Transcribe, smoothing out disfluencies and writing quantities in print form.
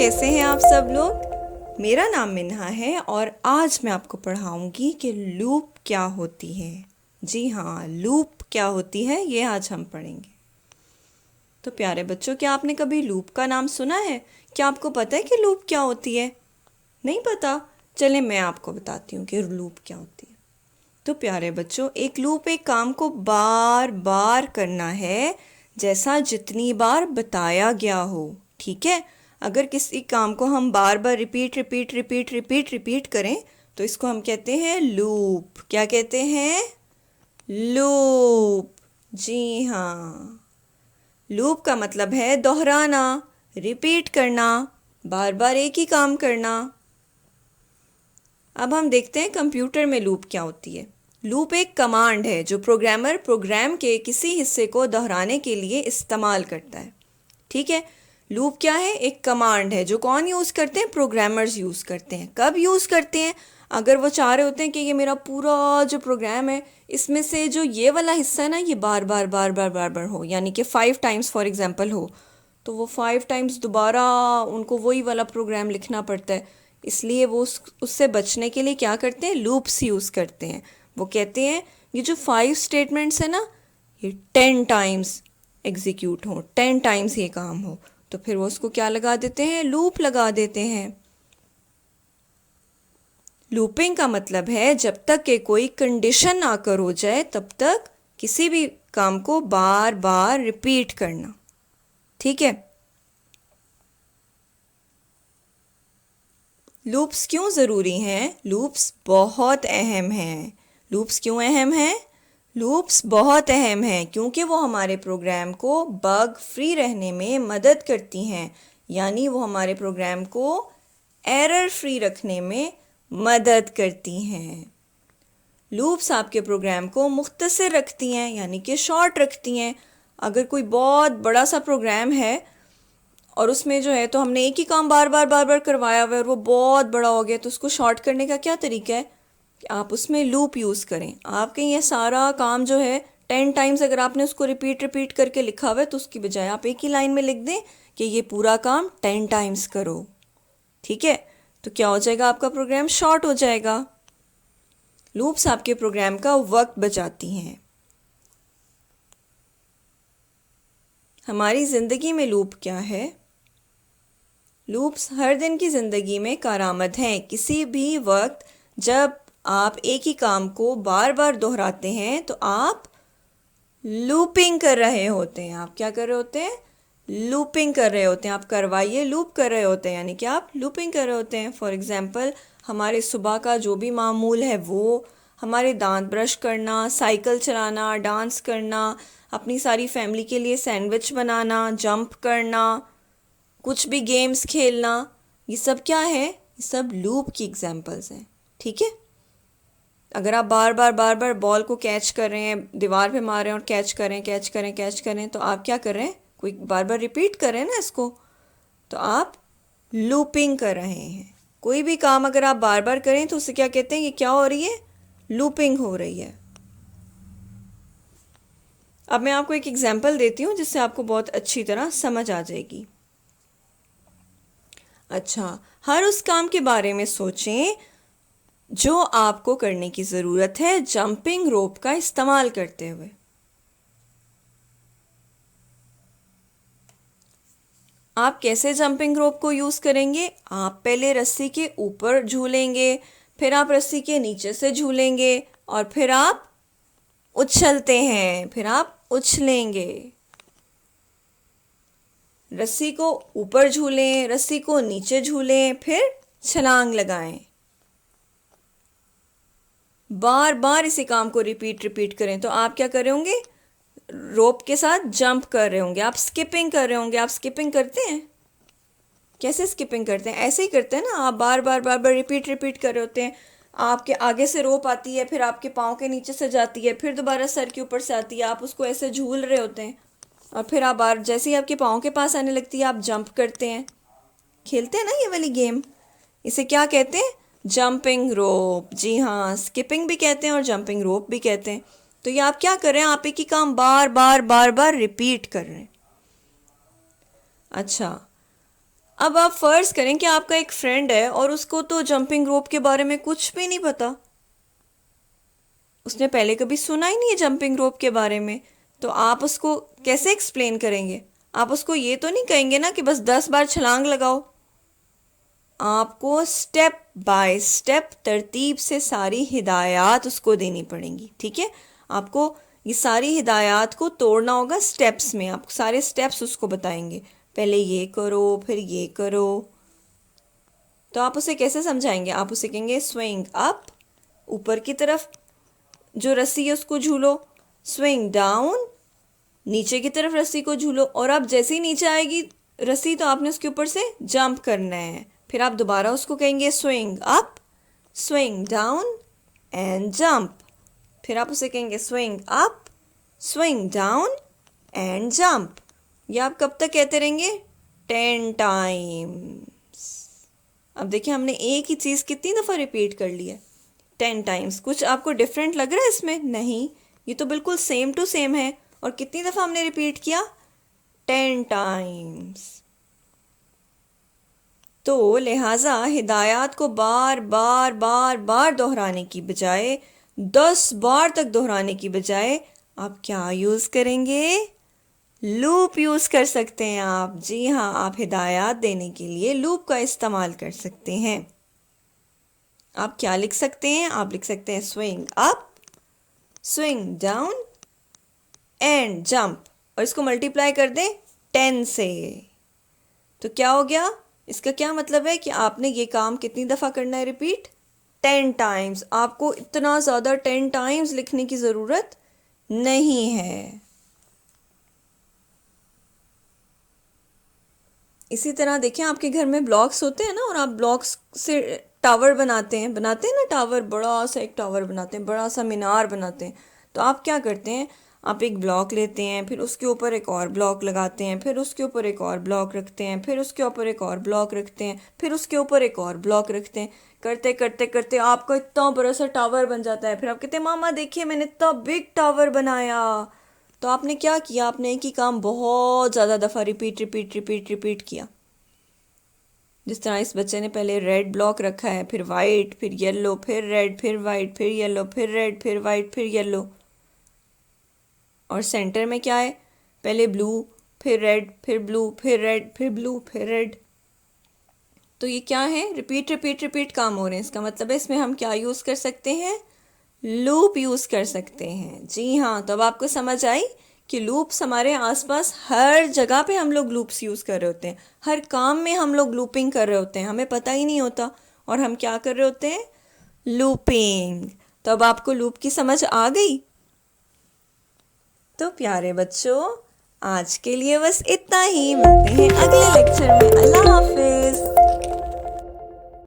कैसे हैं आप सब लोग। मेरा नाम मिन्हा है और आज मैं आपको पढ़ाऊंगी कि लूप क्या होती है। जी हाँ, लूप क्या होती है ये आज हम पढ़ेंगे। तो प्यारे बच्चों, क्या आपने कभी लूप का नाम सुना है? क्या आपको पता है कि लूप क्या होती है? नहीं पता? चले मैं आपको बताती हूँ कि लूप क्या होती है। तो प्यारे बच्चों, एक लूप एक काम को बार बार करना है, जैसा जितनी बार बताया गया हो। ठीक है, अगर किसी काम को हम बार बार repeat repeat repeat repeat repeat करें तो इसको हम कहते हैं लूप। क्या कहते हैं? लूप। जी हाँ, लूप का मतलब है दोहराना, रिपीट करना, बार बार एक ही काम करना। अब हम देखते हैं कंप्यूटर में लूप क्या होती है। लूप एक कमांड है जो प्रोग्रामर प्रोग्राम के किसी हिस्से को दोहराने के लिए इस्तेमाल करता है। ठीक है, लूप क्या है? एक कमांड है जो कौन यूज़ करते हैं? प्रोग्रामर्स यूज़ करते हैं। कब यूज़ करते हैं? अगर वो चाह रहे होते हैं कि ये मेरा पूरा जो प्रोग्राम है इसमें से जो ये वाला हिस्सा है ना, ये बार बार बार बार बार बार हो, यानी कि 5 टाइम्स फॉर एग्जांपल हो, तो वो 5 टाइम्स दोबारा उनको वही वाला प्रोग्राम लिखना पड़ता है। इसलिए वो उससे बचने के लिए क्या करते हैं? लूप्स यूज़ करते हैं। वो कहते हैं ये जो 5 स्टेटमेंट्स है ना, ये 10 टाइम्स एग्जीक्यूट हो, 10 टाइम्स ये काम हो, तो फिर वो उसको क्या लगा देते हैं? लूप लगा देते हैं। लूपिंग का मतलब है जब तक कि कोई कंडीशन आकर हो जाए तब तक किसी भी काम को बार बार रिपीट करना। ठीक है, लूप्स क्यों ज़रूरी हैं? लूप्स बहुत अहम हैं। लूप्स क्यों अहम हैं? लूप्स बहुत अहम हैं क्योंकि वो हमारे प्रोग्राम को बग फ्री रहने में मदद करती हैं, यानी वो हमारे प्रोग्राम को एरर फ्री रखने में मदद करती हैं। लूप्स आपके प्रोग्राम को मुख्तसर रखती हैं, यानी कि शॉर्ट रखती हैं। अगर कोई बहुत बड़ा सा प्रोग्राम है और उसमें जो है तो हमने एक ही काम बार बार बार बार करवाया हुआ है और वो बहुत बड़ा हो गया, तो उसको शॉर्ट करने का क्या तरीका है कि आप उसमें लूप यूज़ करें। आपके ये सारा काम जो है 10 टाइम्स अगर आपने उसको रिपीट रिपीट करके लिखा हुआ है तो उसकी बजाय आप एक ही लाइन में लिख दें कि ये पूरा काम 10 टाइम्स करो। ठीक है, तो क्या हो जाएगा? आपका प्रोग्राम शॉर्ट हो जाएगा। लूप्स आपके प्रोग्राम का वक्त बचाती हैं। हमारी ज़िंदगी में लूप क्या है? लूप्स हर दिन की ज़िंदगी में कारआमद हैं। किसी भी वक्त जब आप एक ही काम को बार बार दोहराते हैं तो आप लूपिंग कर रहे होते हैं। आप क्या कर रहे होते हैं? लूपिंग कर रहे होते हैं। आप करवाइए, लूप कर रहे होते हैं, यानी कि आप लूपिंग कर रहे होते हैं। फॉर एग्ज़ाम्पल, हमारे सुबह का जो भी मामूल है वो, हमारे दांत ब्रश करना, साइकिल चलाना, डांस करना, अपनी सारी फैमिली के लिए सैंडविच बनाना, जंप करना, कुछ भी गेम्स खेलना, ये सब क्या है? ये सब लूप की एग्जांपल्स हैं। ठीक है, अगर आप बार बार बार बार बॉल को कैच कर रहे हैं, दीवार पे मार रहे हैं और कैच करें कैच करें कैच करें, तो आप क्या कर रहे हैं? कोई बार बार रिपीट कर रहे हैं ना इसको, तो आप लूपिंग कर रहे हैं। कोई भी काम अगर आप बार बार करें तो उसे क्या कहते हैं? ये क्या हो रही है? लूपिंग हो रही है। अब मैं आपको एक एग्जांपल देती हूँ जिससे आपको बहुत अच्छी तरह समझ आ जाएगी। अच्छा, हर उस काम के बारे में सोचें जो आपको करने की ज़रूरत है जंपिंग रोप का इस्तेमाल करते हुए। आप कैसे जंपिंग रोप को यूज़ करेंगे? आप पहले रस्सी के ऊपर झूलेंगे, फिर आप रस्सी के नीचे से झूलेंगे और फिर आप उछलते हैं, फिर आप उछलेंगे। रस्सी को ऊपर झूलें, रस्सी को नीचे झूलें, फिर छलांग लगाएं। बार बार इसी काम को रिपीट रिपीट करें तो आप क्या कर रहे होंगे? रोप के साथ जंप कर रहे होंगे, आप स्किपिंग कर रहे होंगे। आप स्किपिंग करते हैं? कैसे स्किपिंग करते हैं? ऐसे ही करते हैं ना, आप बार बार बार बार रिपीट रिपीट कर रहे होते हैं। आपके आगे से रोप आती है, फिर आपके पाँव के नीचे से जाती है, फिर दोबारा सर के ऊपर से आती है, आप उसको ऐसे झूल रहे होते हैं और फिर आप बार जैसे ही आपके पाँव के पास आने लगती है आप जंप करते हैं। खेलते हैं ना ये वाली गेम, इसे क्या कहते हैं? जंपिंग रोप। जी हाँ, स्किपिंग भी कहते हैं और जंपिंग रोप भी कहते हैं। तो ये आप क्या कर रहे हैं? आप एक ही काम बार बार बार बार रिपीट कर रहे हैं। अच्छा, अब आप फ़र्ज़ करें कि आपका एक फ्रेंड है और उसको तो जंपिंग रोप के बारे में कुछ भी नहीं पता, उसने पहले कभी सुना ही नहीं है जंपिंग रोप के बारे में, तो आप उसको कैसे एक्सप्लेन करेंगे? आप उसको ये तो नहीं कहेंगे ना कि बस 10 बार छलांग लगाओ। आपको स्टेप बाय स्टेप तरतीब से सारी हिदायत उसको देनी पड़ेंगी, ठीक है? आपको ये सारी हिदायत को तोड़ना होगा स्टेप्स में, आप सारे स्टेप्स उसको बताएंगे, पहले ये करो फिर ये करो। तो आप उसे कैसे समझाएंगे? आप उसे कहेंगे स्विंग अप, ऊपर की तरफ जो रस्सी है उसको झूलो, स्विंग डाउन, नीचे की तरफ रस्सी को झूलो, और अब जैसे ही नीचे आएगी रस्सी तो आपने उसके ऊपर से जंप करना है। फिर आप दोबारा उसको कहेंगे swing up, swing down and jump. फिर आप उसे कहेंगे swing up, swing down and jump. ये आप कब तक कहते रहेंगे? 10 टाइम्स। अब देखिए हमने एक ही चीज़ कितनी दफ़ा रिपीट कर ली है? 10 टाइम्स। कुछ आपको डिफरेंट लग रहा है इसमें? नहीं, ये तो बिल्कुल सेम टू सेम है। और कितनी दफ़ा हमने रिपीट किया? 10 टाइम्स। तो लिहाजा हिदायत को बार बार बार बार दोहराने की बजाय, 10 बार तक दोहराने की बजाय आप क्या यूज़ करेंगे? लूप यूज़ कर सकते हैं आप। जी हाँ, आप हिदायत देने के लिए लूप का इस्तेमाल कर सकते हैं। आप क्या लिख सकते हैं? आप लिख सकते हैं swing up, swing down and jump, और इसको मल्टीप्लाई कर दें 10 से। तो क्या हो गया? इसका क्या मतलब है कि आपने ये काम कितनी दफ़ा करना है रिपीट? 10 टाइम्स। आपको इतना ज़्यादा 10 टाइम्स लिखने की ज़रूरत नहीं है। इसी तरह देखिए आपके घर में ब्लॉक्स होते हैं ना, और आप ब्लॉक्स से टावर बनाते हैं ना, टावर, बड़ा सा एक टावर बनाते हैं, बड़ा सा मीनार बनाते हैं। तो आप क्या करते हैं? आप एक ब्लॉक लेते हैं, फिर उसके ऊपर एक और ब्लॉक लगाते हैं, फिर उसके ऊपर एक और ब्लॉक रखते हैं, फिर उसके ऊपर एक और ब्लॉक रखते हैं, फिर उसके ऊपर एक और ब्लॉक रखते हैं। करते करते करते आपका इतना बड़ा सा टावर बन जाता है। फिर आप कहते हैं मामा देखिए मैंने इतना बिग टावर बनाया। तो आपने क्या किया? आपने एक ही काम बहुत ज़्यादा दफ़ा रिपीट रिपीट रिपीट रिपीट किया। जिस तरह इस बच्चे ने पहले रेड ब्लॉक रखा है, फिर वाइट, फिर येलो, फिर रेड, फिर वाइट, फिर येलो, फिर रेड, फिर वाइट, फिर येलो। और सेंटर में क्या है? पहले ब्लू, फिर रेड, फिर ब्लू, फिर रेड, फिर ब्लू, फिर रेड। तो ये क्या है? रिपीट रिपीट रिपीट काम हो रहे हैं। इसका मतलब है इसमें हम क्या यूज़ कर सकते हैं? लूप यूज़ कर सकते हैं। जी हाँ, तो अब आपको समझ आई कि लूप्स हमारे आसपास हर जगह पे हम लोग लूप्स यूज़ कर रहे होते हैं। हर काम में हम लोग लूपिंग कर रहे होते हैं, हमें पता ही नहीं होता, और हम क्या कर रहे होते हैं? लूपिंग। तो अब आपको लूप की समझ आ गई? तो प्यारे बच्चों, आज के लिए बस इतना ही। मिलते हैं अगले लेक्चर में। अल्लाह हाफिज़।